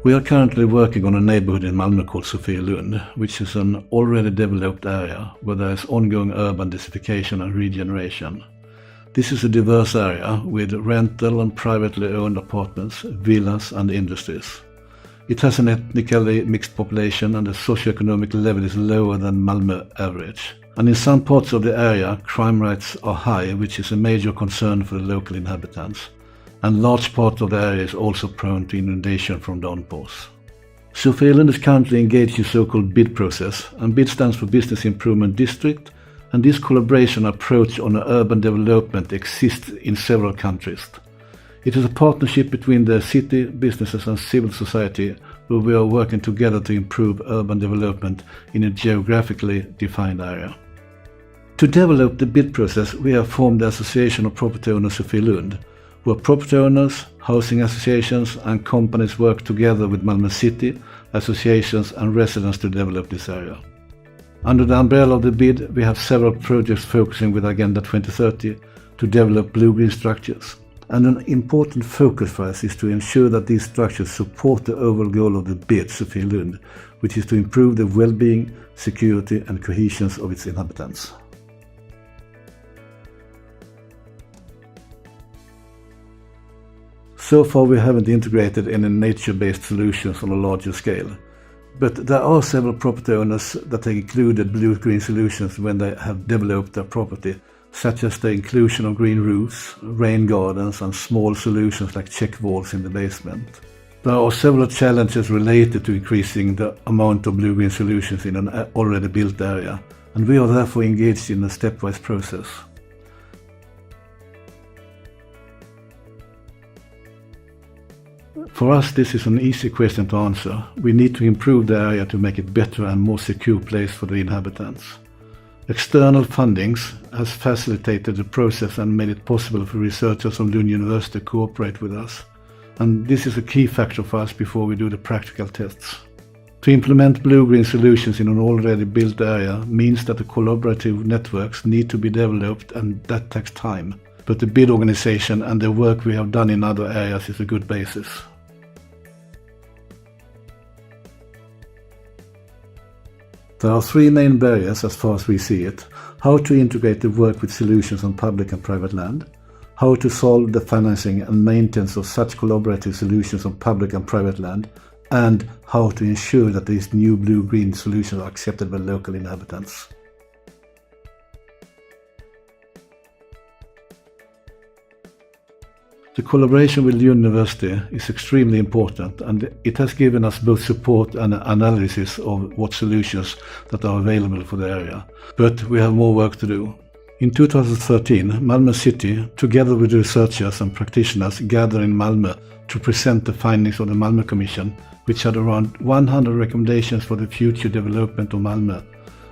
We are currently working on a neighborhood in Malmö called Lund, which is an already developed area where there is ongoing urban densification and regeneration. This is a diverse area with rental and privately owned apartments, villas and industries. It has an ethnically mixed population and the socioeconomic level is lower than Malmö average. And in some parts of the area, crime rates are high, which is a major concern for the local inhabitants. And large part of the area is also prone to inundation from downpours. Lund is currently engaged in so-called BID process, and BID stands for Business Improvement District, and this collaboration approach on urban development exists in several countries. It is a partnership between the city, businesses and civil society where we are working together to improve urban development in a geographically defined area. To develop the BID process, we have formed the Association of Property Owners Lund, where property owners, housing associations and companies work together with Malmö City, associations and residents to develop this area. Under the umbrella of the BID, we have several projects focusing with Agenda 2030 to develop blue-green structures. And an important focus for us is to ensure that these structures support the overall goal of the BID, Lund, which is to improve the well-being, security and cohesion of its inhabitants. So far we haven't integrated any nature-based solutions on a larger scale, but there are several property owners that have included blue-green solutions when they have developed their property, such as the inclusion of green roofs, rain gardens and small solutions like check walls in the basement. There are several challenges related to increasing the amount of blue-green solutions in an already built area, and we are therefore engaged in a stepwise process. For us, this is an easy question to answer. We need to improve the area to make it better and more secure place for the inhabitants. External fundings has facilitated the process and made it possible for researchers from Lund University to cooperate with us. And this is a key factor for us before we do the practical tests. To implement blue-green solutions in an already built area means that the collaborative networks need to be developed, and that takes time. But the BID organization and the work we have done in other areas is a good basis. There are three main barriers as far as we see it: how to integrate the work with solutions on public and private land, how to solve the financing and maintenance of such collaborative solutions on public and private land, and how to ensure that these new blue-green solutions are accepted by local inhabitants. The collaboration with Lund University is extremely important, and it has given us both support and analysis of what solutions that are available for the area. But we have more work to do. In 2013, Malmö City, together with researchers and practitioners, gathered in Malmö to present the findings of the Malmö Commission, which had around 100 recommendations for the future development of Malmö.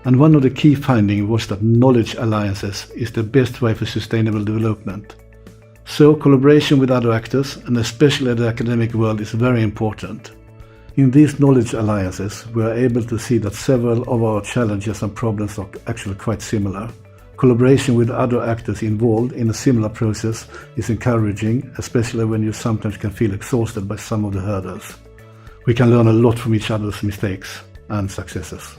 And one of the key findings was that knowledge alliances is the best way for sustainable development. So collaboration with other actors, and especially the academic world, is very important. In these knowledge alliances, we are able to see that several of our challenges and problems are actually quite similar. Collaboration with other actors involved in a similar process is encouraging, especially when you sometimes can feel exhausted by some of the hurdles. We can learn a lot from each other's mistakes and successes.